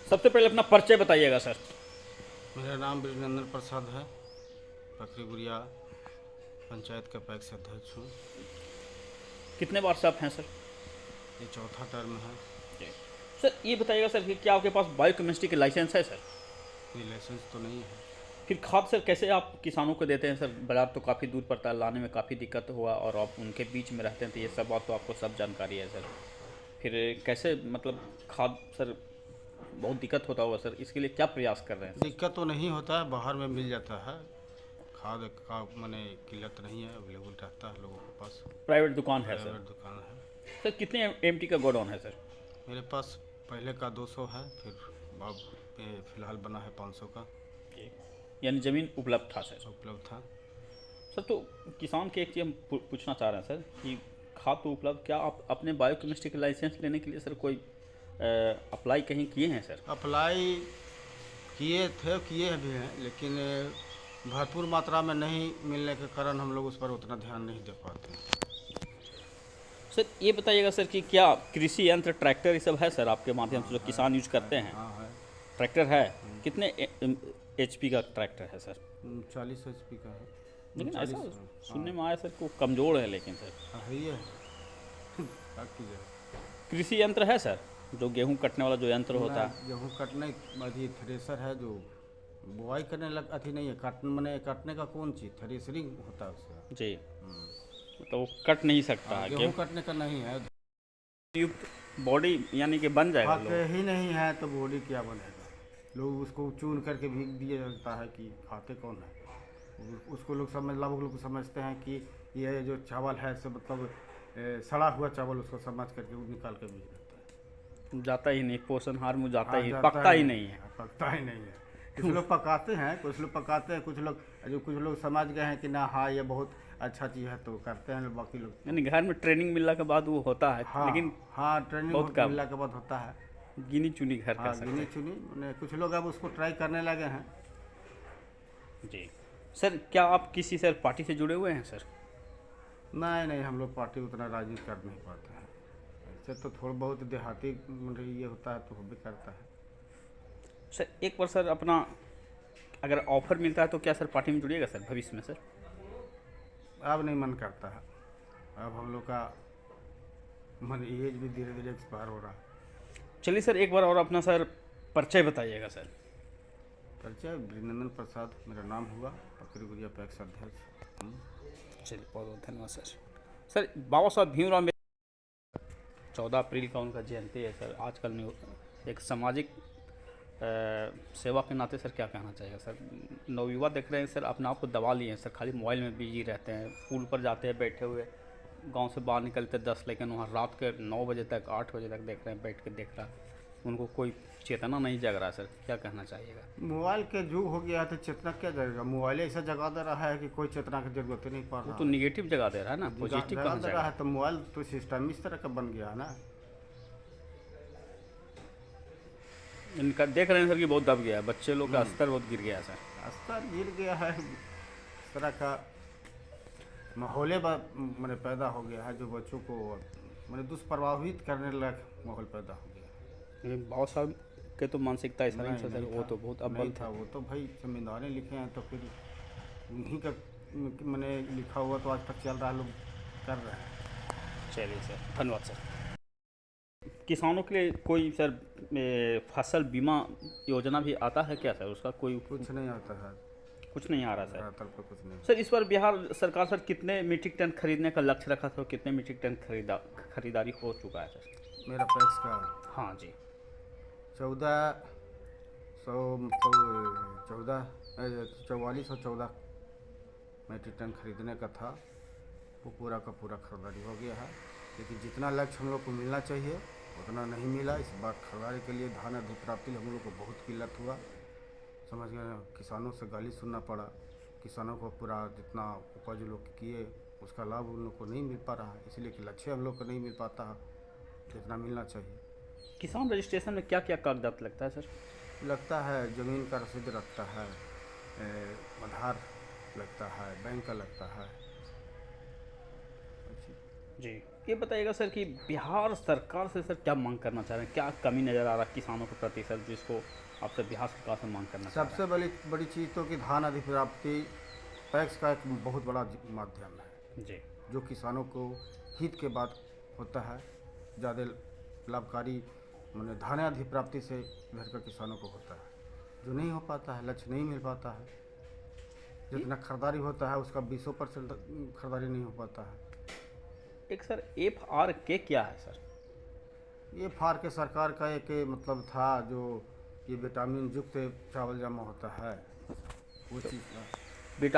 सबसे पहले अपना परिचय बताइएगा सर। मेरा नाम ब्रजनंदन प्रसाद है। पकरीगुड़िया पंचायत का पैक्स अध्यक्ष हूँ। कितने बार से आप हैं सर? ये चौथा टर्म है। जी। सर ये बताइएगा सर कि क्या आपके पास बायोकेमिस्ट्री के लाइसेंस है सर? ये लाइसेंस तो नहीं है। फिर खाद सर कैसे आप किसानों को देते हैं सर? बाजार तो काफ़ी दूर पड़ता है, लाने में काफ़ी दिक्कत हुआ और आप उनके बीच में रहते हैं तो ये सब बात तो आपको सब जानकारी है सर। फिर कैसे मतलब खाद सर बहुत दिक्कत होता होगा सर, इसके लिए क्या प्रयास कर रहे हैं सर? दिक्कत तो नहीं होता है, बाहर में मिल जाता है। खाद का माने किल्लत नहीं है, अवेलेबल रहता है लोगों के पास। प्राइवेट दुकान है सर? प्राइवेट दुकान है। सर कितने एमटी का गोडाउन है सर? मेरे पास पहले का 200 है, फिर अब फिलहाल बना है 500 का जी। यानी ज़मीन उपलब्ध था सर? उपलब्ध था। सर तो किसान के एक चीज़ हम पूछना चाह रहे हैं सर कि खाद तो उपलब्ध, क्या आप अपने बायोकेमिस्ट्री के लाइसेंस लेने के लिए सर कोई अप्लाई कहीं किए हैं सर? अप्लाई किए भी हैं, लेकिन भरपूर मात्रा में नहीं मिलने के कारण हम लोग उस पर उतना ध्यान नहीं दे पाते हैं। सर ये बताइएगा सर कि क्या कृषि यंत्र ट्रैक्टर ये सब है सर आपके माध्यम से जो किसान यूज करते हैं? हाँ है। ट्रैक्टर है? कितने एचपी का ट्रैक्टर है सर? 40 HP का है। लेकिन 40। ऐसा सुनने में आया सर को कमज़ोर है, लेकिन सर हाँ है ही है। क्या कीजिए। कृषि यंत्र है सर जो गेहूं कटने वाला जो यंत्र होता है? गेहूँ कटने अभी थ्रेसर है जो बुआई करने लग अथी नहीं है, काटने का कौन चीज़ थ्रेसरिंग होता है उसका। जी। तो वो कट नहीं सकता है गेहूँ कटने का नहीं है। युक्त बॉडी यानी कि बन जाएगा खाते ही नहीं है तो बॉडी क्या बनेगा। लोग उसको चून करके भीग दिया जाता है कि खाते कौन है। उसको लोग लोग समझते हैं कि ये जो चावल है सब मतलब सड़ा हुआ चावल, उसको समझ करके वो निकाल के भीग देते हैं। जाता ही नहीं, पोषण हार में जाता ही, जाता पकता ही नहीं है। पकता ही नहीं है। कुछ लोग पकाते हैं, कुछ लोग समझ गए हैं कि ना हाँ ये बहुत अच्छा चीज़ है तो करते हैं। बाकी लोग यानी घर में ट्रेनिंग मिलने के बाद वो होता है, हाँ, लेकिन हाँ ट्रेनिंग बहुत कम, मिलने के बाद होता है। गिनी चुनी घर कर हाँ सकते गिनी चुनी मैंने कुछ लोग अब उसको ट्राई करने लगे हैं। हैं। जी। सर क्या आप किसी सर पार्टी से जुड़े हुए हैं सर? नहीं, हम लोग पार्टी उतना राजनीति कर नहीं पाते हैं। ऐसे तो थोड़ा बहुत देहाती मतलब ये होता है तो वो भी करता है। सर एक बार सर अपना अगर ऑफर मिलता है तो क्या सर पार्टी में जुड़िएगा सर भविष्य में सर? अब नहीं मन करता है। अब हम लोग का मन एज भी धीरे धीरे एक्सपायर हो रहा है। चलिए सर एक बार और अपना सर परिचय बताइएगा सर। परिचय ब्रजनंदन प्रसाद मेरा नाम हुआ, पकरीगुड़िया पैक्स अध्यक्ष। चलिए बहुत बहुत धन्यवाद सर। सर बाबा साहब भीमराव अम्बेडकर 14 अप्रैल का उनका जयंती है सर। आजकल एक सामाजिक सेवा के नाते सर क्या कहना चाहिए सर? नवयुवा देख रहे हैं सर अपने आप को दबा लिए हैं सर, खाली मोबाइल में बिजी रहते हैं, पुल पर जाते हैं बैठे हुए, गांव से बाहर निकलते 10, लेकिन वहाँ रात के 9 बजे तक 8 बजे तक देख रहे हैं, बैठ के देख रहा है, उनको कोई चेतना नहीं जग रहा सर, क्या कहना चाहिएगा? मोबाइल के युग हो गया है तो चेतना क्या जगेगा। मोबाइल ऐसा जगा दे रहा है कि कोई चेतना की जरूरत ही नहीं पड़ वो रहा। तो निगेटिव जगह दे रहा है ना, पॉजिटिव कहाँ जगा दे जाएगा? रहा है तो मोबाइल तो सिस्टम इस तरह का बन गया है ना। इनका देख रहे हैं सर कि बहुत दब गया है, बच्चे लोग का स्तर बहुत गिर गया है सर। स्तर गिर गया है। इस तरह का माहौल मैंने पैदा हो गया है जो बच्चों को मैंने दुष्प्रभावित करने लायक माहौल पैदा हो गया है। लेकिन बाबा साहब के तो मानसिकता ऐसा नहीं था सर, वो तो बहुत अव्वल नहीं था। वो तो भाई संविधान लिखे हैं तो फिर उन्हीं का मैंने लिखा हुआ तो आज तक चल रहा है, लोग कर रहे हैं। चलिए सर धन्यवाद सर। किसानों के लिए कोई सर फसल बीमा योजना भी आता है क्या सर? उसका कोई कुछ नहीं आता है। कुछ नहीं आ रहा सर? धरातल पर कुछ नहीं। सर इस बार बिहार सरकार सर कितने मीट्रिक टन खरीदने का लक्ष्य रखा था और कितने मीट्रिक टन खरीदारी हो चुका है सर? मेरा पैक्स का हाँ जी। 4414 मीट्रिक टन खरीदने का था, वो पूरा का पूरा खरीदारी हो गया है। लेकिन जितना लक्ष्य हम लोग को मिलना चाहिए उतना नहीं मिला। इस बार खरीदारी के लिए धान अधिप्राप्ति हम लोग को बहुत किल्लत हुआ, समझ गए। किसानों से गाली सुनना पड़ा। किसानों को पूरा जितना उपज लोग किए उसका लाभ उन लोग को नहीं मिल पा रहा है, इसलिए कि लक्ष्य हम लोग को नहीं मिल पाता है जितना मिलना चाहिए। किसान रजिस्ट्रेशन में क्या क्या कागजात लगता है सर? लगता है ज़मीन का रसीद लगता है, आधार लगता है, बैंक का लगता है। जी। ये बताइएगा सर कि बिहार सरकार से सर क्या मांग करना चाह रहे हैं, क्या कमी नज़र आ रहा है किसानों के प्रति सर, जिसको आपसे बिहार सरकार से मांग करना चाह रहे सबसे बड़ी बड़ी चीज़ तो कि धान अधिप्राप्ति पैक्स का एक बहुत बड़ा माध्यम है, हैं जी। जो किसानों को हित के बाद होता है, ज़्यादा लाभकारी माने धान अधिप्राप्ति से इधर का किसानों को होता है। जो नहीं हो पाता है, लक्ष्य नहीं मिल पाता है, जितना खरीदारी होता है उसका 20% खरीदारी नहीं हो पाता है। एक सर FRK क्या है सर? ये फार के सरकार का एक मतलब था, जो ये विटामिन युक्त चावल जमा होता है वो चीज़ का। बेटा